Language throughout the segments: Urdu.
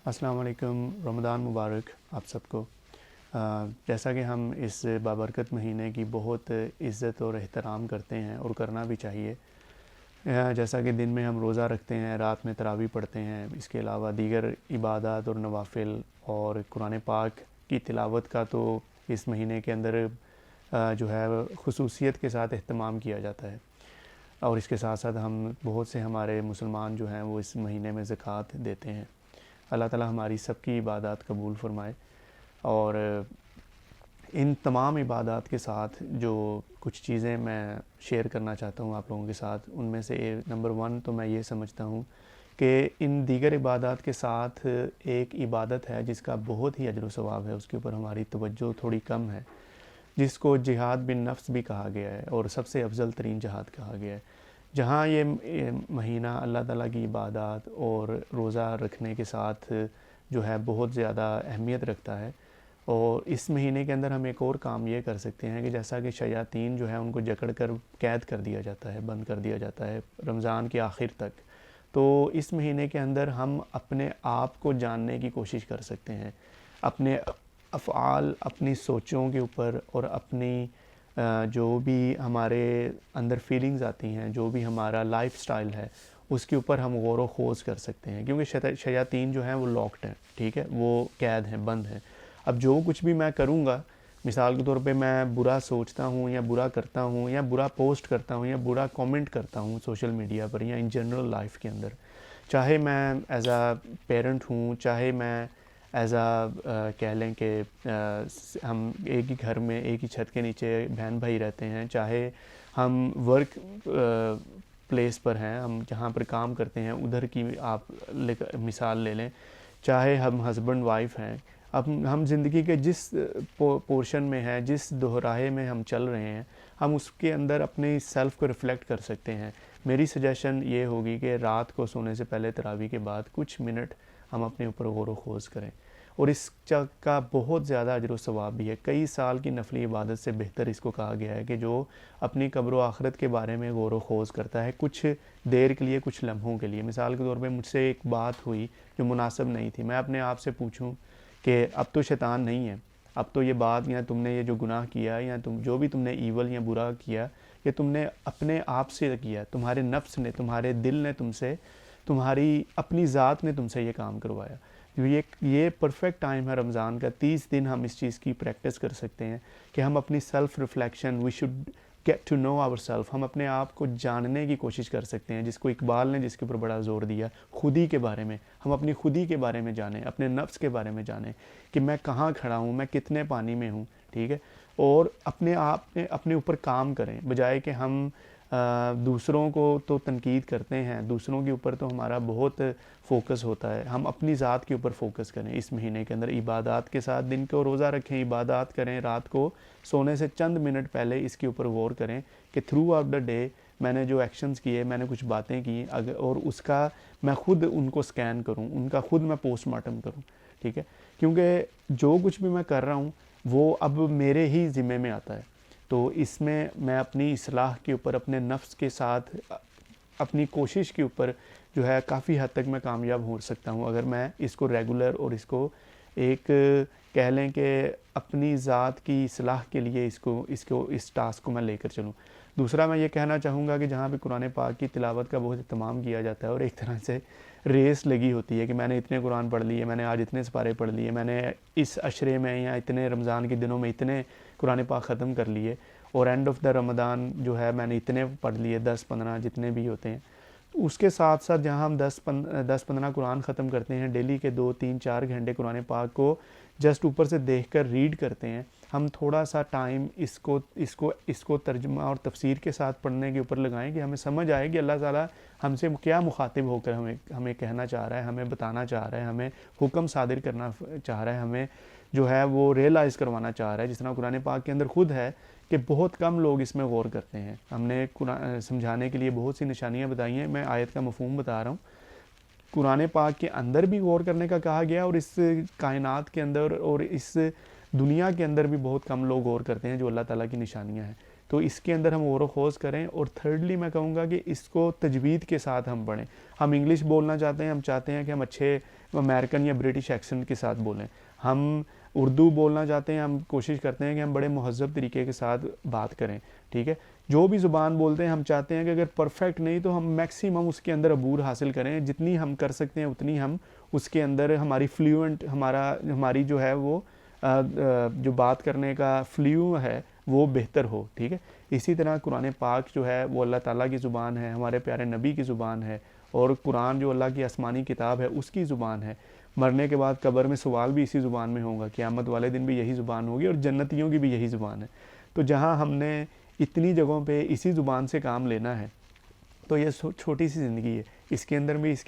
السلام علیکم، رمضان مبارک آپ سب کو۔ جیسا کہ ہم اس بابرکت مہینے کی بہت عزت اور احترام کرتے ہیں اور کرنا بھی چاہیے، جیسا کہ دن میں ہم روزہ رکھتے ہیں، رات میں تراویح پڑھتے ہیں، اس کے علاوہ دیگر عبادات اور نوافل اور قرآن پاک کی تلاوت کا تو اس مہینے کے اندر جو ہے خصوصیت کے ساتھ اہتمام کیا جاتا ہے، اور اس کے ساتھ ساتھ ہم بہت سے ہمارے مسلمان جو ہیں وہ اس مہینے میں زکوٰۃ دیتے ہیں۔ اللہ تعالی ہماری سب کی عبادات قبول فرمائے۔ اور ان تمام عبادات کے ساتھ جو کچھ چیزیں میں شیئر کرنا چاہتا ہوں آپ لوگوں کے ساتھ، ان میں سے نمبر 1 تو میں یہ سمجھتا ہوں کہ ان دیگر عبادات کے ساتھ ایک عبادت ہے جس کا بہت ہی اجر و ثواب ہے، اس کے اوپر ہماری توجہ تھوڑی کم ہے، جس کو جہاد بن نفس بھی کہا گیا ہے اور سب سے افضل ترین جہاد کہا گیا ہے۔ جہاں یہ مہینہ اللہ تعالیٰ کی عبادات اور روزہ رکھنے کے ساتھ جو ہے بہت زیادہ اہمیت رکھتا ہے، اور اس مہینے کے اندر ہم ایک اور کام یہ کر سکتے ہیں کہ جیسا کہ شیاطین جو ہے ان کو جکڑ کر قید کر دیا جاتا ہے، بند کر دیا جاتا ہے رمضان کے آخر تک، تو اس مہینے کے اندر ہم اپنے آپ کو جاننے کی کوشش کر سکتے ہیں، اپنے افعال، اپنی سوچوں کے اوپر اور اپنی جو بھی ہمارے اندر فیلنگز آتی ہیں، جو بھی ہمارا لائف سٹائل ہے، اس کے اوپر ہم غور و خوض کر سکتے ہیں، کیونکہ شیاطین جو ہیں وہ لاکڈ ہیں، ٹھیک ہے، وہ قید ہیں، بند ہیں۔ اب جو کچھ بھی میں کروں گا، مثال کے طور پہ میں برا سوچتا ہوں یا برا کرتا ہوں یا برا پوسٹ کرتا ہوں یا برا کومنٹ کرتا ہوں سوشل میڈیا پر یا ان جنرل لائف کے اندر، چاہے میں ایز اے پیرنٹ ہوں، چاہے میں ایز اے کہہ لیں کہ ہم ایک ہی گھر میں ایک ہی چھت کے نیچے بہن بھائی رہتے ہیں، چاہے ہم ورک پلیس پر ہیں، ہم جہاں پر کام کرتے ہیں ادھر کی آپ مثال لے لیں، چاہے ہم ہسبینڈ وائف ہیں، اب ہم زندگی کے جس پورشن میں ہیں، جس دوراہے میں ہم چل رہے ہیں، ہم اس کے اندر اپنی سیلف کو ریفلیکٹ کر سکتے ہیں۔ میری سجیشن یہ ہوگی کہ رات کو سونے سے پہلے تراویح کے بعد کچھ منٹ ہم اپنے اوپر غور و خوض کریں، اور اس کا بہت زیادہ اجر و ثواب بھی ہے۔ کئی سال کی نفلی عبادت سے بہتر اس کو کہا گیا ہے کہ جو اپنی قبر و آخرت کے بارے میں غور و خوض کرتا ہے کچھ دیر کے لیے، کچھ لمحوں کے لیے۔ مثال کے طور پہ مجھ سے ایک بات ہوئی جو مناسب نہیں تھی، میں اپنے آپ سے پوچھوں کہ اب تو شیطان نہیں ہے، اب تو یہ بات یا تم نے یہ جو گناہ کیا یا جو بھی تم نے ایول یا برا کیا، یہ تم نے اپنے آپ سے کیا، تمہارے نفس نے، تمہارے دل نے تم سے، تمہاری اپنی ذات نے تم سے یہ کام کروایا۔ یہ پرفیکٹ ٹائم ہے رمضان کا، 30 دن ہم اس چیز کی پریکٹس کر سکتے ہیں کہ ہم اپنی self reflection, we should get to know our self, ہم اپنے آپ کو جاننے کی کوشش کر سکتے ہیں، جس کو اقبال نے جس کے اوپر بڑا زور دیا، خودی کے بارے میں، ہم اپنی خودی کے بارے میں جانیں، اپنے نفس کے بارے میں جانیں کہ میں کہاں کھڑا ہوں، میں کتنے پانی میں ہوں، ٹھیک ہے، اور اپنے آپ نے اپنے اوپر کام کریں، بجائے کہ ہم دوسروں کو تو تنقید کرتے ہیں، دوسروں کے اوپر تو ہمارا بہت فوکس ہوتا ہے، ہم اپنی ذات کے اوپر فوکس کریں۔ اس مہینے کے اندر عبادات کے ساتھ دن کو روزہ رکھیں، عبادات کریں، رات کو سونے سے چند منٹ پہلے اس کے اوپر غور کریں کہ تھرو آؤٹ دا ڈے میں نے جو ایکشنز کیے، میں نے کچھ باتیں کی، اور اس کا میں خود ان کو سکین کروں، ان کا خود میں پوسٹ مارٹم کروں، ٹھیک ہے، کیونکہ جو کچھ بھی میں کر رہا ہوں وہ اب میرے ہی ذمے میں آتا ہے، تو اس میں میں اپنی اصلاح کے اوپر، اپنے نفس کے ساتھ اپنی کوشش کے اوپر جو ہے کافی حد تک میں کامیاب ہو سکتا ہوں اگر میں اس کو ریگولر اور اس کو ایک کہہ لیں کہ اپنی ذات کی اصلاح کے لیے اس ٹاسک کو میں لے کر چلوں۔ دوسرا میں یہ کہنا چاہوں گا کہ جہاں پہ قرآن پاک کی تلاوت کا بہت اہتمام کیا جاتا ہے اور ایک طرح سے ریس لگی ہوتی ہے کہ میں نے اتنے قرآن پڑھ لیے، میں نے آج اتنے سپارے پڑھ لیے، میں نے اس عشرے میں یا اتنے رمضان کے دنوں میں اتنے قرآن پاک ختم کر لیے، اور اینڈ آف دا رمضان جو ہے میں نے اتنے پڑھ لیے، 10-15 جتنے بھی ہوتے ہیں۔ اس کے ساتھ ساتھ جہاں ہم 10-15 قرآن ختم کرتے ہیں، ڈیلی کے 2-3-4 گھنٹے قرآن پاک کو جسٹ اوپر سے دیکھ کر ریڈ کرتے ہیں، ہم تھوڑا سا ٹائم اس کو ترجمہ اور تفسیر کے ساتھ پڑھنے کے اوپر لگائیں کہ ہمیں سمجھ آئے کہ اللہ تعالیٰ ہم سے کیا مخاطب ہو کر ہمیں کہنا چاہ رہا ہے، ہمیں بتانا چاہ رہا ہے، ہمیں حکم صادر کرنا چاہ رہا ہے، ہمیں جو ہے وہ ریئلائز کروانا چاہ رہا ہے، جس طرح قرآن پاک کے اندر خود ہے کہ بہت کم لوگ اس میں غور کرتے ہیں۔ ہم نے سمجھانے کے لیے بہت سی نشانیاں بتائی ہیں، میں آیت کا مفہوم بتا رہا ہوں۔ قرآن پاک کے اندر بھی غور کرنے کا کہا گیا، اور اس کائنات کے اندر اور اس دنیا کے اندر بھی بہت کم لوگ غور کرتے ہیں جو اللہ تعالیٰ کی نشانیاں ہیں۔ تو اس کے اندر ہم غور و خوض کریں. اور تھرڈلی میں کہوں گا کہ اس کو تجوید کے ساتھ ہم پڑھیں. ہم انگلش بولنا چاہتے ہیں, ہم چاہتے ہیں کہ ہم اچھے امریکن یا برٹش ایکسنٹ کے ساتھ بولیں. ہم اردو بولنا چاہتے ہیں, ہم کوشش کرتے ہیں کہ ہم بڑے مہذب طریقے کے ساتھ بات کریں. ٹھیک ہے, جو بھی زبان بولتے ہیں ہم چاہتے ہیں کہ اگر پرفیکٹ نہیں تو ہم میکسیمم اس کے اندر عبور حاصل کریں. جتنی ہم کر سکتے ہیں اتنی ہم اس کے اندر ہماری فلوئنٹ ہماری جو ہے وہ جو بات کرنے کا فلیو ہے وہ بہتر ہو. ٹھیک ہے, اسی طرح قرآن پاک جو ہے وہ اللہ تعالیٰ کی زبان ہے, ہمارے پیارے نبی کی زبان ہے, اور قرآن جو اللہ کی آسمانی کتاب ہے اس کی زبان ہے. مرنے کے بعد قبر میں سوال بھی اسی زبان میں ہوگا, قیامت والے دن بھی یہی زبان ہوگی, اور جنتیوں کی بھی یہی زبان ہے. تو جہاں ہم نے اتنی جگہوں پہ اسی زبان سے کام لینا ہے تو یہ چھوٹی سی زندگی ہے, اس کے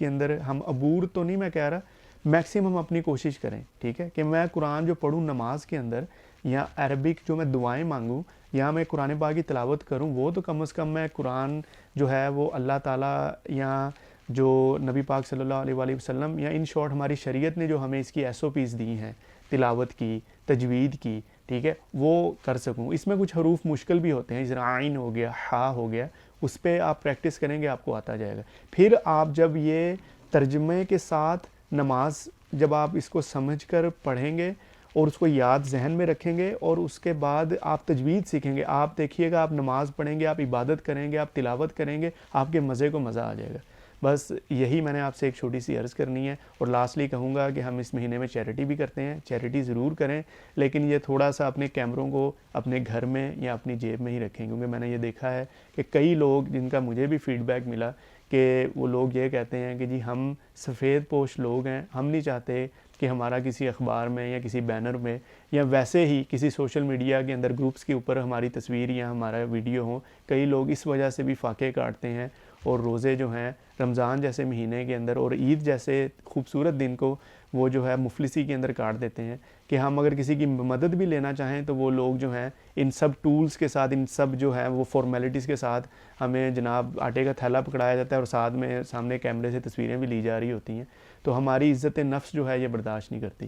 اندر ہم عبور تو نہیں میں کہہ رہا, میکسیمم اپنی کوشش کریں. ٹھیک ہے, کہ میں قرآن جو پڑھوں نماز کے اندر, یا عربک جو میں دعائیں مانگوں, یا میں قرآن پاک کی تلاوت کروں, وہ تو کم از کم میں قرآن جو ہے وہ اللہ تعالیٰ یا جو نبی پاک صلی اللہ علیہ وآلہ وسلم, یا ان شارٹ ہماری شریعت نے جو ہمیں اس کی SOPs دی ہیں تلاوت کی, تجوید کی, ٹھیک ہے, وہ کر سکوں. اس میں کچھ حروف مشکل بھی ہوتے ہیں, جیسے عین ہو گیا, ہا ہو گیا, اس پہ آپ پریکٹس کریں گے آپ کو آتا جائے گا. پھر آپ جب یہ ترجمے کے ساتھ نماز جب آپ اس کو سمجھ کر پڑھیں گے اور اس کو یاد ذہن میں رکھیں گے, اور اس کے بعد آپ تجوید سیکھیں گے, آپ دیکھیے گا آپ نماز پڑھیں گے, آپ عبادت کریں گے, آپ تلاوت کریں گے, آپ کے مزے کو مزہ آ جائے گا. بس یہی میں نے آپ سے ایک چھوٹی سی عرض کرنی ہے. اور لاسٹلی کہوں گا کہ ہم اس مہینے میں چیریٹی بھی کرتے ہیں, چیریٹی ضرور کریں, لیکن یہ تھوڑا سا اپنے کیمروں کو اپنے گھر میں یا اپنی جیب میں ہی رکھیں, کیونکہ میں نے یہ دیکھا ہے کہ کئی لوگ, جن کا مجھے بھی فیڈ بیک ملا, کہ وہ لوگ یہ کہتے ہیں کہ جی ہم سفید پوش لوگ ہیں, ہم نہیں چاہتے کہ ہمارا کسی اخبار میں یا کسی بینر میں یا ویسے ہی کسی سوشل میڈیا کے اندر گروپس کے اوپر ہماری تصویر یا ہمارا ویڈیو ہو. کئی لوگ اس وجہ سے بھی فاقے کاٹتے ہیں, اور روزے جو ہیں رمضان جیسے مہینے کے اندر اور عید جیسے خوبصورت دن کو وہ جو ہے مفلسی کے اندر کاٹ دیتے ہیں. کہ ہم اگر کسی کی مدد بھی لینا چاہیں تو وہ لوگ جو ہیں ان سب ٹولز کے ساتھ, ان سب جو ہے وہ فارمیلٹیز کے ساتھ ہمیں جناب آٹے کا تھیلا پکڑایا جاتا ہے, اور ساتھ میں سامنے کیمرے سے تصویریں بھی لی جا رہی ہوتی ہیں. تو ہماری عزت نفس جو ہے یہ برداشت نہیں کرتی.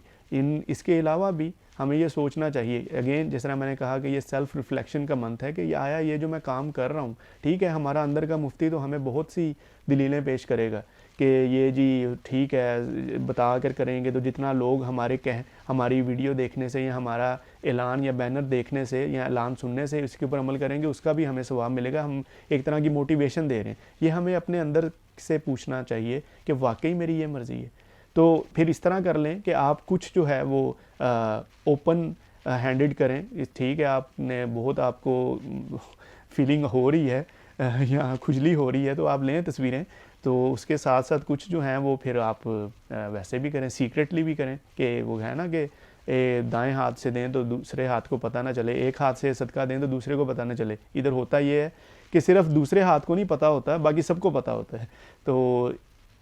اس کے علاوہ بھی ہمیں یہ سوچنا چاہیے, اگین جس طرح میں نے کہا کہ یہ سیلف ریفلیکشن کا منتھ ہے, کہ یہ جو میں کام کر رہا ہوں, ٹھیک ہے, ہمارا اندر کا مفتی تو ہمیں بہت سی دلیلیں پیش کرے گا کہ یہ جی ٹھیک ہے, بتا کر کریں گے تو جتنا لوگ ہماری ویڈیو دیکھنے سے یا ہمارا اعلان یا بینر دیکھنے سے یا اعلان سننے سے اس کے اوپر عمل کریں گے, اس کا بھی ہمیں ثواب ملے گا. ہم ایک طرح کی موٹیویشن دے رہے ہیں. یہ ہمیں اپنے اندر سے پوچھنا چاہیے کہ واقعی میری یہ مرضی ہے. تو پھر اس طرح کر لیں کہ آپ کچھ جو ہے وہ اوپن ہینڈڈ کریں. ٹھیک ہے, آپ نے بہت, آپ کو فیلنگ ہو رہی ہے یا کھجلی ہو رہی ہے تو آپ لیں تصویریں, تو اس کے ساتھ ساتھ کچھ جو ہیں وہ پھر آپ ویسے بھی کریں, سیکریٹلی بھی کریں. کہ وہ ہے نا کہ دائیں ہاتھ سے دیں تو دوسرے ہاتھ کو پتہ نہ چلے, ایک ہاتھ سے صدقہ دیں تو دوسرے کو پتہ نہ چلے. ادھر ہوتا یہ ہے کہ صرف دوسرے ہاتھ کو نہیں پتہ ہوتا, باقی سب کو پتہ ہوتا ہے. تو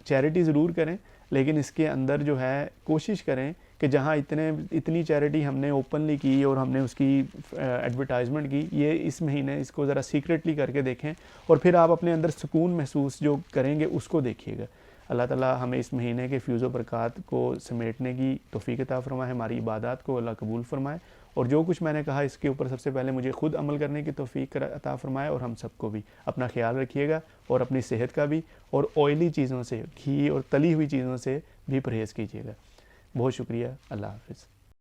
چیریٹی ضرور کریں, لیکن اس کے اندر جو ہے کوشش کریں کہ جہاں اتنی چیریٹی ہم نے اوپنلی کی اور ہم نے اس کی ایڈورٹائزمنٹ کی, یہ اس مہینے اس کو ذرا سیکریٹلی کر کے دیکھیں, اور پھر آپ اپنے اندر سکون محسوس جو کریں گے اس کو دیکھیے گا. اللہ تعالیٰ ہمیں اس مہینے کے فیوز و برکات کو سمیٹنے کی توفیق عطا فرمائے, ہماری عبادات کو اللہ قبول فرمائے, اور جو کچھ میں نے کہا اس کے اوپر سب سے پہلے مجھے خود عمل کرنے کی توفیق عطا فرمائے, اور ہم سب کو بھی. اپنا خیال رکھیے گا, اور اپنی صحت کا بھی, اور آئلی چیزوں سے, گھی اور تلی ہوئی چیزوں سے بھی پرہیز کیجیے گا. بہت شکریہ. اللہ حافظ.